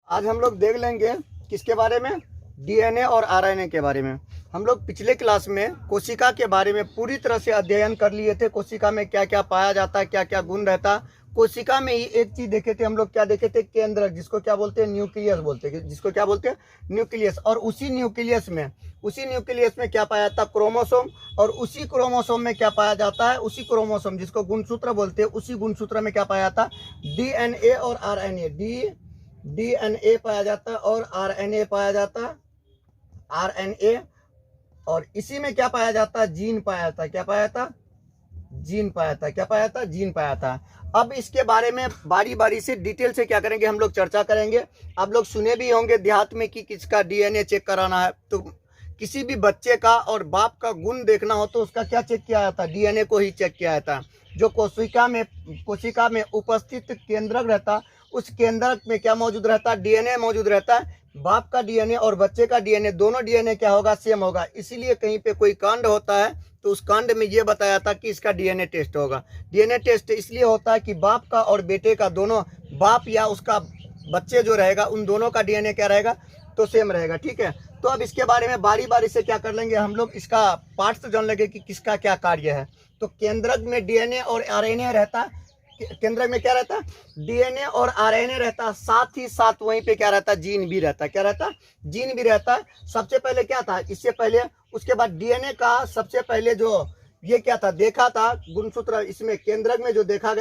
आज हम लोग देख लेंगे किसके बारे में, डीएनए और आरएनए के बारे में। हम लोग पिछले क्लास में कोशिका के बारे में पूरी तरह से अध्ययन कर लिए थे। कोशिका में क्या क्या पाया जाता है, क्या क्या गुण रहता है। कोशिका में ही एक चीज देखे थे हम लोग, क्या देखे थे, केंद्रक, जिसको क्या बोलते हैं, न्यूक्लियस बोलते हैं, जिसको क्या बोलते हैं, न्यूक्लियस। और उसी न्यूक्लियस में क्या पाया जाता है, क्रोमोसोम। और उसी क्रोमोसोम में क्या पाया जाता है, उसी क्रोमोसोम जिसको गुणसूत्र बोलते हैं, उसी गुणसूत्र में क्या पाया जाता है, डीएनए और आरएनए। डीएनए पाया जाता है और आरएनए पाया जाता है, आरएनए। और इसी में क्या पाया जाता है, जीन पाया जाता है। क्या पाया जाता, जीन पाया था। क्या पाया था, जीन पाया था। अब इसके बारे में बारी बारी से डिटेल से क्या करेंगे, हम लोग चर्चा करेंगे। आप लोग सुने भी होंगे देहात में कि किसका डीएनए चेक कराना है, तो किसी भी बच्चे का और बाप का गुण देखना हो तो उसका क्या चेक किया जाता है, डीएनए को ही चेक किया जाता है। जो कोशिका में उपस्थित केंद्रक रहता, उस केंद्रक में क्या मौजूद रहता है, डीएनए मौजूद रहता है। बाप का डीएनए और बच्चे का डीएनए, दोनों डीएनए क्या होगा, सेम होगा। इसीलिए कहीं पे कोई कांड होता है तो उस कांड में ये बताया था कि इसका डीएनए टेस्ट होगा। डीएनए टेस्ट इसलिए होता है कि बाप का और बेटे का, दोनों बाप या उसका बच्चे जो रहेगा, उन दोनों का डीएनए क्या रहेगा, तो सेम रहेगा। ठीक है, तो अब इसके बारे में बारी बारी से क्या कर लेंगे हम लोग, इसका पार्ट्स जान लेंगे कि किसका क्या कार्य है। तो केंद्रक में डीएनए और आरएनए रहता है। केंद्रक में क्या रहता है, डीएनए और आरएनए रहता है। साथ ही साथ वहीं पे क्या रहता है, जीन भी रहता है। क्या रहता है, जीन भी रहता है। सबसे पहले क्या था, इससे पहले, उसके बाद डीएनए का सबसे पहले जो ये क्या था, देखा था गुणसूत्र, इसमें केंद्रक में जो देखा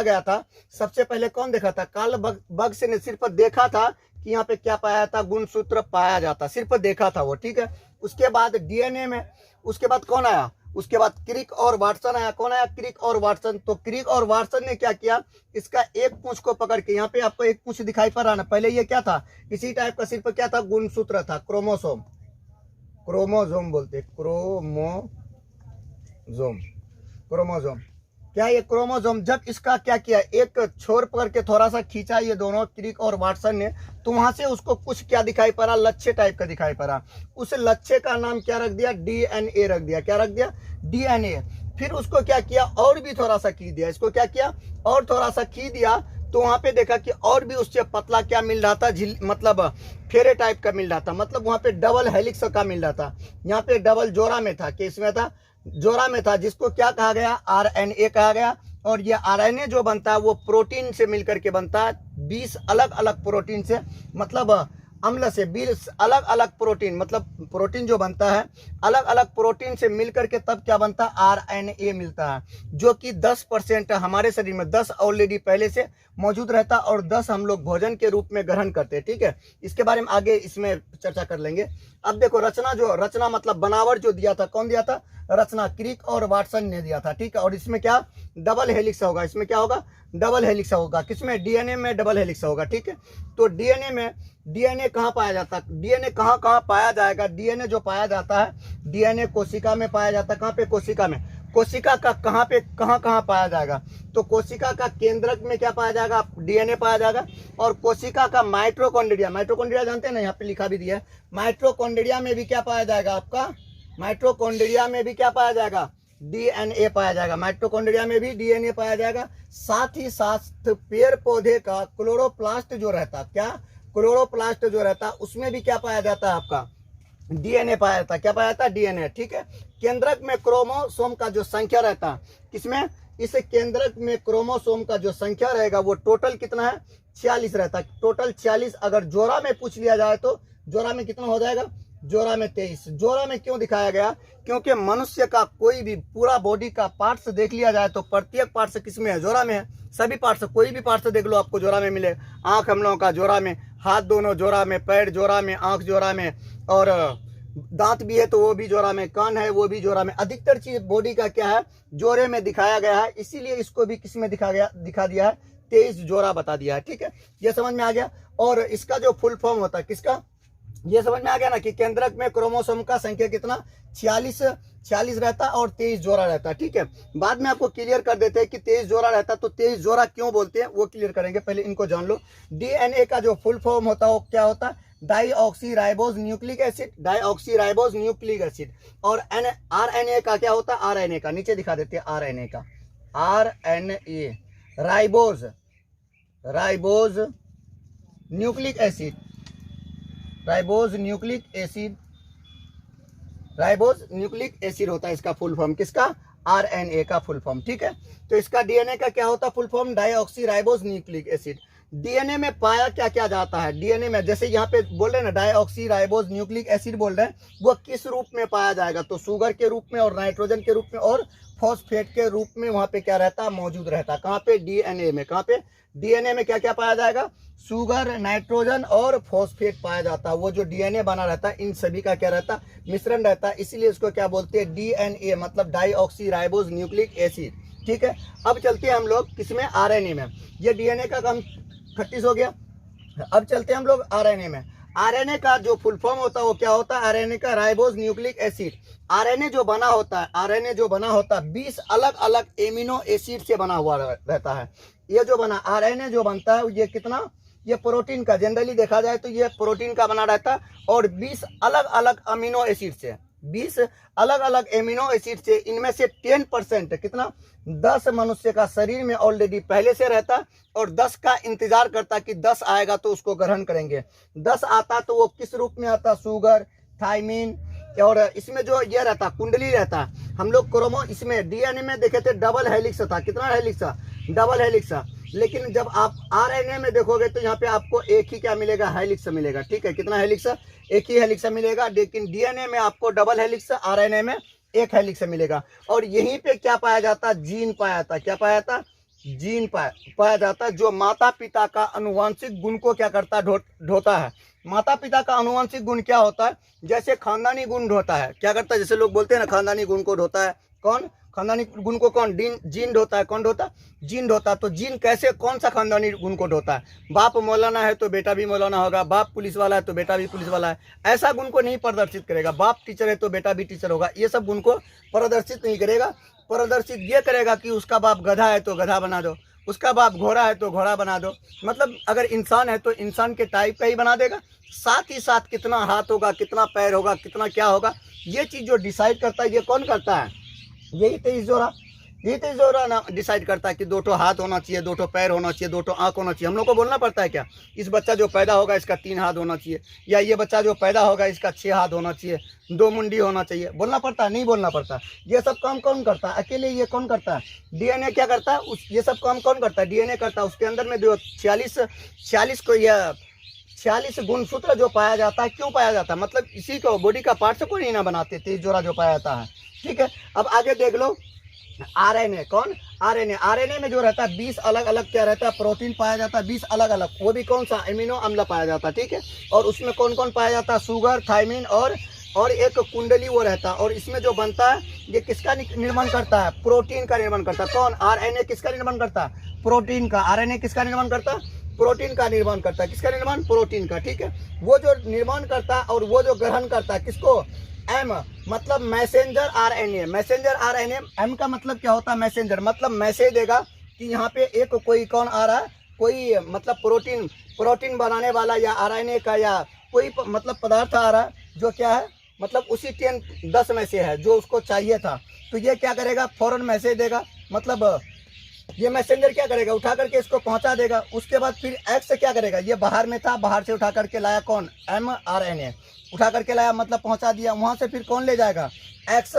गया था, सबसे पहले कौन देखा था, कार्ल बर्ग ने सिर्फ देखा था कि यहाँ पे क्या पाया था, गुणसूत्र पाया जाता, सिर्फ देखा था वो। ठीक है, उसके बाद डीएनए में, उसके बाद कौन आया, उसके बाद क्रिक और वाटसन आया। कौन आया, क्रिक और वाटसन। तो क्रिक और वाटसन ने क्या किया, इसका एक पूंछ को पकड़ के, यहाँ पे आपको एक पूंछ दिखाई पड़ रहा ना, पहले ये क्या था, इसी टाइप का, सिर्फ क्या था, गुणसूत्र था, क्रोमोसोम, क्रोमोसोम बोलते, क्रोमोसोम। क्या ये क्रोमोसोम, जब इसका क्या किया, एक छोर पकड़ के थोड़ा सा खींचा ये दोनों, क्रिक और वाटसन ने, तो वहां से उसको कुछ क्या दिखाई पड़ा, लच्छे टाइप का दिखाई पड़ा। उस लच्छे का नाम क्या रख दिया, डीएनए रख दिया। क्या रख दिया, डीएनए। फिर उसको क्या किया, और भी थोड़ा सा खींच दिया, इसको क्या किया, और थोड़ा सा खींच दिया, तो वहां पे देखा कि और भी उससे पतला क्या मिल रहा था, मतलब फेरे टाइप का मिल रहा था, मतलब वहां पे डबल हेलिक्स का मिल रहा था। यहाँ पे डबल जोड़ा में था, किसमें था, जोड़ा में था, जिसको क्या कहा गया, आरएनए कहा गया। और ये आरएनए जो बनता है वो प्रोटीन से मिलकर के बनता है, 20 अलग अलग प्रोटीन से, मतलब अम्ल से 20 अलग अलग प्रोटीन, मतलब प्रोटीन जो बनता है अलग अलग प्रोटीन से मिलकर के तब क्या बनता है, आरएनए मिलता है। जो कि 10% हमारे शरीर में, 10 ऑलरेडी पहले से मौजूद रहता है और 10 हम लोग भोजन के रूप में ग्रहण करते हैं। ठीक है, इसके बारे में आगे इसमें चर्चा कर लेंगे। अब देखो रचना मतलब बनावट जो दिया था, कौन दिया था, रचना क्रिक और वाटसन ने दिया था। ठीक है, और इसमें क्या, डबल हेलिक्स होगा, इसमें क्या होगा, डबल हेलिक्स होगा, किसमें, डीएनए में डबल हेलिक्स होगा। ठीक है, तो डीएनए में, डीएनए कहाँ पाया जाता है, डीएनए कहाँ कहाँ पाया जाएगा, डीएनए जो पाया जाता है, डीएनए कोशिका में पाया जाता है। कहाँ पे, कोशिका में। कोशिका का कहाँ पे, कहाँ कहाँ पाया जाएगा, तो कोशिका का केंद्रक में क्या पाया जाएगा, डीएनए पाया जाएगा। और कोशिका का माइटोकॉन्ड्रिया, माइटोकॉन्ड्रिया जानते हैं ना, यहाँ पे लिखा भी दिया है, माइटोकॉन्ड्रिया में भी क्या पाया जाएगा आपका, माइटोकॉन्ड्रिया में भी क्या पाया जाएगा, डीएनए पाया जाएगा। माइटोकॉन्ड्रिया में भी डीएनए पाया जाएगा। साथ ही साथ पेड़ पौधे का क्लोरोप्लास्ट जो रहता, क्या, क्लोरोप्लास्ट जो रहता, उसमें भी क्या पाया जाता है, आपका डीएनए पाया जाता। क्या पाया जाता है, डीएनए। ठीक है, केंद्रक में क्रोमोसोम का जो संख्या रहता, किसमें, इस केंद्रक में क्रोमोसोम का जो संख्या रहेगा वो टोटल कितना है, 46 रहता है, टोटल 46। अगर जोड़ा में पूछ लिया जाए तो जोड़ा में कितना हो जाएगा, जोड़ा में 23। जोड़ा में क्यों दिखाया गया, क्योंकि मनुष्य का कोई भी पूरा बॉडी का पार्ट्स देख लिया जाए तो प्रत्येक पार्ट्स किसमें है, जोड़ा में है। सभी पार्ट्स, कोई भी पार्ट्स देख लो आपको जोड़ा में मिले। आंख हम लोगों का जोड़ा में, हाथ दोनों जोड़ा में, पैर जोड़ा में, आंख जोड़ा में, और दांत भी है तो वो भी जोड़ा में, कान है वो भी जोड़ा में। अधिकतर चीज बॉडी का क्या है, जोड़े में दिखाया गया है, इसीलिए इसको भी किसमें दिखा दिया है, 23 जोड़ा बता दिया है। ठीक है, ये समझ में आ गया। और इसका जो फुल फॉर्म होता है, किसका, ये समझ में आ गया ना, कि केंद्रक में क्रोमोसोम का संख्या कितना, 46 रहता और 23 जोड़ा रहता। ठीक है, बाद में आपको क्लियर कर देते हैं कि 23 जोड़ा रहता, तो 23 जोड़ा क्यों बोलते हैं वो क्लियर करेंगे, पहले इनको जान लो। डीएनए का जो फुल फॉर्म होता है वो क्या होता है, डाईऑक्सीराइबोज न्यूक्लिक एसिड, डाईऑक्सीराइबोज न्यूक्लिक एसिड। और आरएनए का क्या होता है, आरएनए का नीचे दिखा देते हैं, आरएनए का, RNA, ribose nucleic acid, ribose nucleic acid, ribose nucleic acid होता है इसका फुल फॉर्म, किसका? आरएनए का फुल फॉर्म, ठीक है। तो इसका डीएनए का क्या होता है full form? Deoxy ribose nucleic acid. DNA में पाया क्या क्या जाता है? डीएनए में जैसे यहाँ पे बोल रहे हैं ना डाईऑक्सी राइबोज न्यूक्लिक एसिड बोल रहे हैं, वो किस रूप में पाया जाएगा? तो शुगर के रूप में और नाइट्रोजन के रूप में और फॉस्फेट के रूप में वहाँ पे क्या रहता है? मौजूद रहता है। कहाँ पे? डीएनए में। कहाँ पे? डीएनए में क्या क्या पाया जाएगा? शुगर, नाइट्रोजन और फॉस्फेट पाया जाता है। वो जो डीएनए बना रहता है इन सभी का क्या रहता है? मिश्रण रहता है, इसीलिए इसको क्या बोलते हैं? डीएनए, मतलब डाईऑक्सी राइबोज न्यूक्लिक एसिड, ठीक है। अब चलते हैं हम लोग किसमें? आरएनए में। ये डीएनए का काम 36 हो गया। अब चलते हैं हम लोग आरएनए में। आरएनए का जो फुल फॉर्म होता है वो क्या होता है? आरएनए का राइबोज न्यूक्लिक एसिड। आरएनए जो बना होता है, आरएनए जो बना होता है 20 अलग अलग एमिनो एसिड से बना हुआ रहता है। ये जो बना आरएनए जो बनता है ये कितना? ये प्रोटीन का, जनरली देखा जाए तो ये प्रोटीन का बना रहता है और 20 अलग अलग अमीनो एसिड से, 20 अलग अलग एमिनो एसिड से, इनमें से 10% कितना? 10 मनुष्य का शरीर में ऑलरेडी पहले से रहता है और 10 का इंतजार करता कि 10 आएगा तो उसको ग्रहण करेंगे। 10 आता तो वो किस रूप में आता? शुगर, थायमिन, और इसमें जो ये रहता कुंडली रहता, हम लोग क्रोमो, इसमें डीएनए में देखे थे डबल हेलिक्स था। कितना हेलिक्स था? डबल हेलिक्स था। लेकिन जब आप आरएनए में देखोगे तो यहाँ पे आपको एक ही क्या मिलेगा? हेलिक्स मिलेगा, ठीक है। कितना हेलिक्स? एक ही हेलिक्स मिलेगा। लेकिन डीएनए में आपको डबल हेलिक्स, आरएनए में एक हेलिक्स मिलेगा। और यहीं पे क्या पाया जाता? जीन पाया जाता। क्या पाया जाता? जीन पाया जाता, जो माता पिता का अनुवांशिक गुण को क्या करता? ढोता है। माता पिता का अनुवांशिक गुण क्या होता है? जैसे खानदानी गुण ढोता है। क्या करता है? जैसे लोग बोलते हैं ना खानदानी गुण को ढोता है। कौन? खानदानी गुण को कौन? जीन ढोता है। कौन ढोता? जीन ढोता। तो जीन कैसे, कौन सा खानदानी गुण को ढोता है? बाप मौलाना है तो बेटा भी मौलाना होगा, बाप पुलिस वाला है तो बेटा भी पुलिस वाला है, ऐसा गुण को नहीं प्रदर्शित करेगा। बाप टीचर है तो बेटा भी टीचर होगा, ये सब गुण को प्रदर्शित नहीं करेगा। प्रदर्शित ये करेगा कि उसका बाप गधा है तो गधा बना दो, उसका बाप घोड़ा है तो घोड़ा बना दो। मतलब अगर इंसान है तो इंसान के टाइप का ही बना देगा। साथ ही साथ कितना हाथ होगा, कितना पैर होगा, कितना क्या होगा, ये चीज़ जो डिसाइड करता है, ये कौन करता है? यही 23 जोड़ा, यही 23 जोड़ा ना डिसाइड करता है कि 2 हाथ होना चाहिए, 2 पैर होना चाहिए, 2 आँख होना चाहिए। हम लोग को बोलना पड़ता है क्या? इस बच्चा जो पैदा होगा इसका 3 हाथ होना चाहिए, या ये बच्चा जो पैदा होगा इसका 6 हाथ होना चाहिए, 2 मुंडी होना चाहिए। बोलना पड़ता है? नहीं बोलना पड़ता। ये सब काम कौन करता है? अकेले ये कौन करता है? डीएनए क्या करता है? ये सब काम कौन करता है? डीएनए करता है। उसके अंदर में जो 46 गुणसूत्र जो पाया जाता है, क्यों पाया जाता है? मतलब इसी को बॉडी का पार्ट से कोई नहीं ना बनाते, 23 जोड़ा जो पाया जाता है, ठीक है। अब आगे देख लो आरएनए। कौन? आरएनए। आरएनए में जो रहता है 20 अलग अलग क्या रहता है? प्रोटीन पाया जाता है 20 अलग अलग। वो भी कौन सा? एमिनो अम्ल पाया जाता है, ठीक है। और उसमें कौन कौन पाया जाता है? शुगर, थायमिन और एक कुंडली वो रहता है। और इसमें जो बनता है ये किसका निर्माण करता है? प्रोटीन का निर्माण करता है। कौन? आरएनए किसका निर्माण करता है? प्रोटीन का। आरएनए किसका निर्माण करता है? प्रोटीन का निर्माण करता है। किसका निर्माण? प्रोटीन का, ठीक है। वो जो निर्माण करता है और वो जो ग्रहण करता है, किसको? एम, मतलब messenger RNA. Messenger RNA, M का मतलब क्या होता है? मैसेंजर, मतलब मैसेज देगा कि यहाँ पे एक कोई कौन आ रहा है, कोई मतलब प्रोटीन बनाने वाला या आरएनए का या कोई मतलब पदार्थ आ रहा है जो क्या है, मतलब उसी 10 में से है जो उसको चाहिए था। तो ये क्या करेगा? फौरन मैसेज देगा। मतलब ये मैसेंजर क्या करेगा? उठा करके इसको पहुंचा देगा। उसके बाद फिर एक्स क्या करेगा? ये बाहर में था, बाहर से उठा करके लाया कौन? mRNA उठा करके लाया, मतलब पहुंचा दिया। वहां से फिर कौन ले जाएगा? एक्स,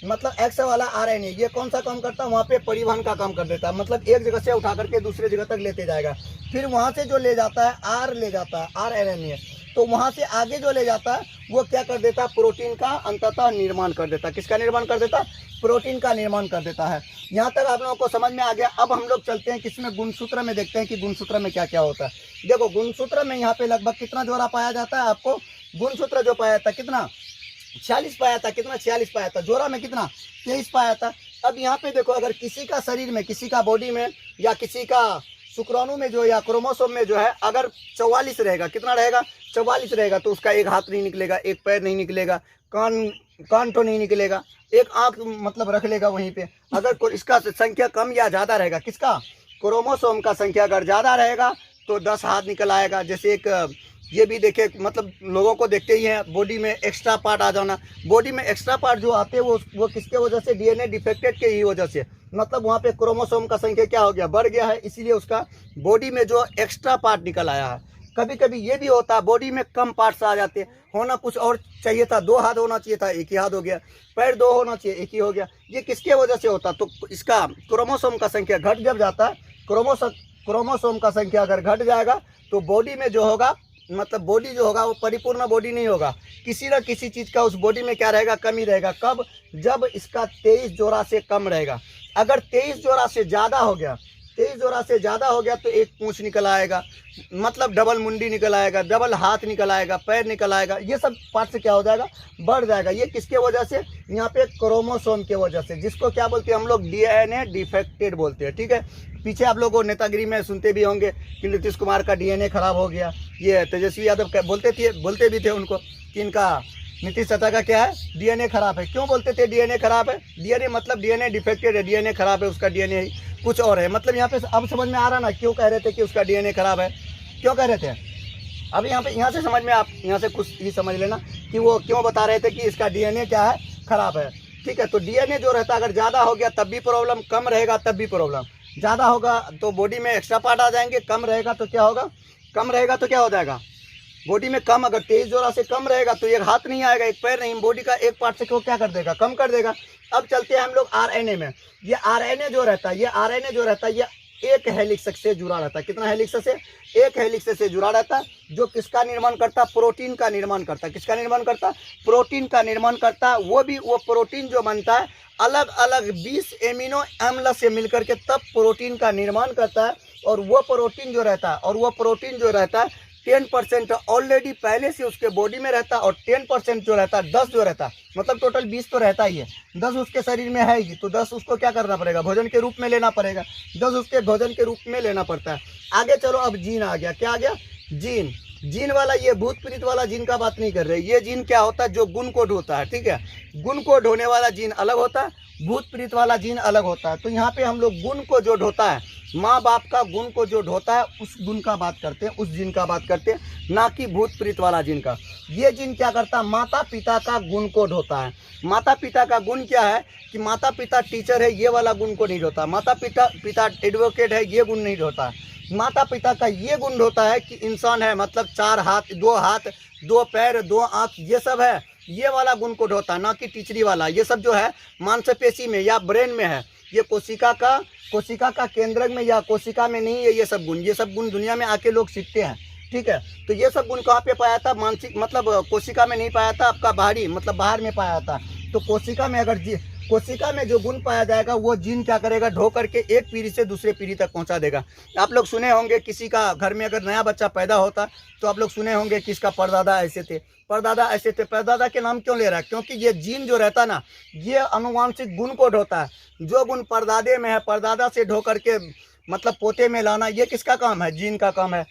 मतलब एक्स वाला आरएनए। ये कौन सा काम करता है? वहाँ पे परिवहन का काम कर देता है। मतलब एक जगह से उठा करके दूसरे जगह तक लेते जाएगा। फिर वहाँ से जो ले जाता है आर ले जाता है, आरएनए। तो वहाँ से आगे जो ले जाता है वो क्या कर देता है? प्रोटीन का अंततः निर्माण कर देता है। किसका निर्माण कर देता है? प्रोटीन का निर्माण कर देता है। यहाँ तक आप लोगों को समझ में आ गया। अब हम लोग चलते हैं किसमें? गुणसूत्र में। देखते हैं कि गुणसूत्र में क्या क्या होता है। देखो गुणसूत्र में यहाँ पे लगभग कितना जोड़ा पाया जाता है? आपको गुणसूत्र जो पाया था कितना? 46 पाया था। कितना? 46 पाया था। जोड़ा में कितना? 23 पाया था। अब यहाँ पे देखो, अगर किसी का शरीर में, किसी का बॉडी में या किसी का शुक्राणु में जो या क्रोमोसोम में जो है अगर 44 रहेगा, कितना रहेगा? 44 रहेगा, तो उसका एक हाथ नहीं निकलेगा, एक पैर नहीं निकलेगा, कान तो नहीं निकलेगा, एक आंख मतलब रख लेगा वहीं पे। अगर इसका संख्या कम या ज़्यादा रहेगा, किसका? क्रोमोसोम का संख्या अगर ज़्यादा रहेगा तो 10 हाथ निकल आएगा। जैसे एक ये भी देखे, मतलब लोगों को देखते ही हैं बॉडी में एक्स्ट्रा पार्ट आ जाना। बॉडी में एक्स्ट्रा पार्ट जो आते हैं वो किसके वजह से? डीएनए डिफेक्टेड के ही वजह से। मतलब वहाँ पे क्रोमोसोम का संख्या क्या हो गया? बढ़ गया है, इसीलिए उसका बॉडी में जो एक्स्ट्रा पार्ट निकल आया है। कभी कभी ये भी होता है बॉडी में कम पार्ट्स आ जाते हैं, होना कुछ और चाहिए था, 2 हाथ होना चाहिए था, 1 ही हाथ हो गया, पैर 2 होना चाहिए, 1 ही हो गया। ये किसके वजह से होता? तो इसका क्रोमोसोम का संख्या घट जब जाता है, क्रोमोसोम का संख्या अगर घट जाएगा तो बॉडी में जो होगा, मतलब बॉडी जो होगा वो परिपूर्ण बॉडी नहीं होगा, किसी न किसी चीज़ का उस बॉडी में क्या रहेगा, कमी रहेगा। कब? जब इसका 23 जोड़ा से कम रहेगा। अगर 23 जोड़ा से ज़्यादा हो गया, 23 जोड़ा से ज़्यादा हो गया तो एक पूंछ निकल आएगा, मतलब डबल मुंडी निकल आएगा, डबल हाथ निकल आएगा, पैर निकल आएगा, ये सब पार्ट से क्या हो जाएगा, बढ़ जाएगा। ये किसके वजह से? यहाँ पे क्रोमोसोम के वजह से, जिसको क्या बोलते हैं हम लोग, डीएनए डिफेक्टेड बोलते हैं। ठीक है, पीछे आप लोगों नेतागिरी में सुनते भी होंगे कि नीतीश कुमार का डीएनए खराब हो गया, ये तेजस्वी यादव बोलते भी थे उनको कि इनका नीतीश चाचा का क्या है, डीएनए खराब है। क्यों बोलते थे डीएनए खराब है? डीएनए मतलब डीएनए डिफेक्टेड है, डीएनए खराब है, उसका डीएनए कुछ और है। मतलब यहाँ पे अब समझ में आ रहा ना क्यों कह रहे थे कि उसका डीएनए खराब है, क्यों कह रहे थे? अब यहाँ से समझ में, आप यहाँ से कुछ ही समझ लेना कि वो क्यों बता रहे थे कि इसका डीएनए क्या है, खराब है। ठीक है, तो डीएनए जो रहता है अगर ज़्यादा हो गया तब भी प्रॉब्लम, कम रहेगा तब भी प्रॉब्लम। ज़्यादा होगा तो बॉडी में एक्स्ट्रा पार्ट आ जाएंगे, कम रहेगा तो क्या होगा, कम रहेगा तो क्या हो जाएगा, बॉडी में कम। अगर 23 जोड़ा से कम रहेगा तो एक हाथ नहीं आएगा, एक पैर नहीं, बॉडी का एक पार्ट से वो क्या कर देगा, कम कर देगा। अब चलते हैं हम लोग आरएनए में। ये आरएनए जो रहता है, ये एक हेलिक्स से जुड़ा रहता है। कितना हेलिक्स से? एक हेलिक्स से जुड़ा रहता है, जो किसका निर्माण करता है, प्रोटीन का निर्माण करता है। किसका निर्माण करता है? प्रोटीन का निर्माण करता है। वो प्रोटीन जो बनता है अलग अलग 20 एमिनो अम्ल से मिलकर के तब प्रोटीन का निर्माण करता है। और वो प्रोटीन जो रहता है 10% ऑलरेडी पहले से उसके बॉडी में रहता है, और 10% जो रहता है, 10 जो रहता है, मतलब टोटल 20 तो रहता ही है, 10 उसके शरीर में है ही, तो 10 उसको क्या करना पड़ेगा, भोजन के रूप में लेना पड़ेगा, 10 उसके भोजन के रूप में लेना पड़ता है। आगे चलो, अब जीन आ गया। क्या आ गया? जीन वाला, ये भूत प्रीत वाला जीन का बात नहीं कर रहे। ये जीन क्या होता है, जो गुण को ढोता है। ठीक है, गुण को ढोने वाला जीन अलग होता है, भूत प्रीत वाला जीन अलग होता है। तो यहाँ पे हम लोग गुण को जो ढोता है, माँ बाप का गुण को जो ढोता है, उस गुण का बात करते हैं, उस जीन का बात करते हैं, ना कि भूत प्रीत वाला जीन का। ये जीन क्या करता है, माता पिता का गुण को ढोता है। माता पिता का गुण क्या है कि माता पिता टीचर है, ये वाला गुण को नहीं ढोता। माता पिता एडवोकेट है, ये गुण नहीं ढोता है। माता पिता का ये गुण होता है कि इंसान है, मतलब 4 हाथ 2 पैर 2 आँख, ये सब है, ये वाला गुण को ढोता है, ना कि टीचरी वाला। ये सब जो है मांसपेशी में या ब्रेन में है, ये कोशिका का केंद्र में या कोशिका में नहीं है। ये सब गुण दुनिया में आके लोग सीखते हैं। ठीक है, तो ये सब गुण कहाँ पे पाया था, मानसिक मतलब कोशिका में नहीं पाया था, आपका बाहरी मतलब बाहर में पाया था। तो कोशिका में जो गुण पाया जाएगा, वो जीन क्या करेगा, ढो करके एक पीढ़ी से दूसरे पीढ़ी तक पहुंचा देगा। आप लोग सुने होंगे किसी का घर में अगर नया बच्चा पैदा होता तो आप लोग सुने होंगे कि इसका परदादा ऐसे थे, परदादा ऐसे थे। परदादा के नाम क्यों ले रहा है? क्योंकि ये जीन जो रहता ना, ये अनुवांशिक गुण को ढोता है। जो गुण परदादे में है, परदादा से ढो करके मतलब पोते में लाना, ये किसका काम है, जीन का काम है।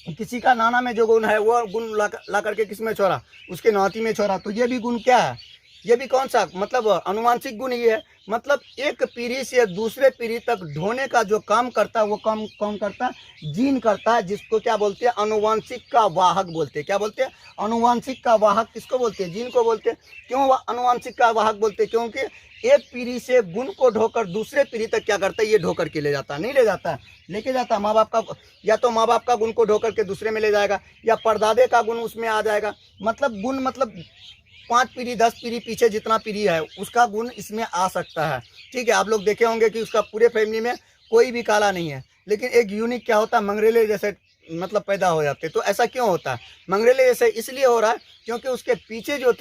किसी का नाना में जो गुण है, वो गुण ला करके किस में छोड़ा, उसके नाती में छोड़ा। तो ये भी गुण क्या है, ये भी कौन सा, मतलब अनुवांशिक गुण ही है। मतलब एक पीढ़ी से दूसरे पीढ़ी तक ढोने का जो काम करता है, वो काम कौन करता है, जीन करता है, जिसको क्या बोलते हैं, अनुवांशिक का वाहक बोलते हैं। क्या बोलते हैं, अनुवांशिक का वाहक किसको बोलते हैं, जीन को बोलते हैं। क्यों अनुवांशिक का वाहक बोलते हैं? क्योंकि एक पीढ़ी से गुण को ढोकर दूसरे पीढ़ी तक क्या करता है, ये ढोकर के ले जाता है, नहीं ले जाता है, लेके जाता है। माँ बाप का, या तो माँ बाप का गुण को ढोकर के दूसरे में ले जाएगा, या परदादे का गुण उसमें आ जाएगा। मतलब गुण, मतलब 5 पीढ़ी 10 पीढ़ी पीछे जितना पीढ़ी है, उसका गुण इसमें आ सकता है। ठीक है, आप लोग देखे होंगे कि उसका पूरे फैमिली में कोई भी काला नहीं है, लेकिन एक यूनिक क्या होता है, मंगरेले जैसे मतलब पैदा हो जाते। तो ऐसा क्यों होता है, मंगरेले जैसे इसलिए हो रहा है क्योंकि उसके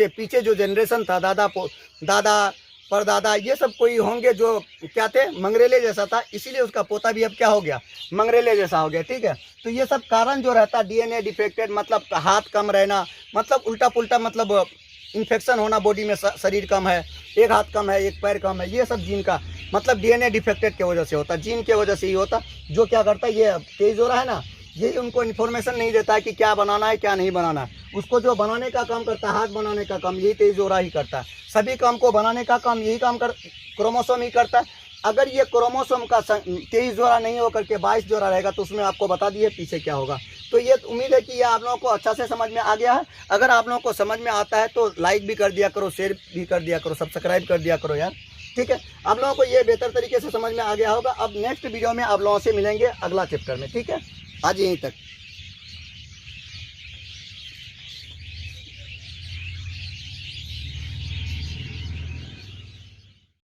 पीछे जो जनरेशन था, दादा परदादा, ये सब कोई होंगे जो क्या थे, मंगरेले जैसा था, इसीलिए उसका पोता भी अब क्या हो गया, मंगरेले जैसा हो गया। ठीक है, तो ये सब कारण जो रहता है, डीएनए डिफेक्टेड, मतलब हाथ कम रहना, मतलब उल्टा पुल्टा, मतलब इन्फेक्शन होना, बॉडी में शरीर कम है, एक हाथ कम है, एक पैर कम है, ये सब जीन का मतलब डीएनए डिफेक्टेड की वजह से होता है, जीन के वजह से ही होता। जो क्या करता है, ये तेज हो रहा है ना, ये उनको इन्फॉर्मेशन नहीं देता है कि क्या बनाना है क्या नहीं बनाना है। उसको जो बनाने का काम करता है, हाथ बनाने का काम, यही तेज जोड़ा ही करता है। सभी काम को बनाने का काम यही काम क्रोमोसोम ही करता है। अगर ये क्रोमोसोम का 23 जोड़ा नहीं होकर के 22 जोड़ा रहेगा, तो उसमें आपको बता दिए पीछे क्या होगा। तो ये उम्मीद है कि ये आप लोगों को अच्छा से समझ में आ गया है। अगर आप लोगों को समझ में आता है तो लाइक भी कर दिया करो, शेयर भी कर दिया करो, सब्सक्राइब कर दिया करो यार। ठीक है, आप लोगों को ये बेहतर तरीके से समझ में आ गया होगा। अब नेक्स्ट वीडियो में आप लोगों से मिलेंगे अगला चैप्टर में। ठीक है, आज यहीं तक।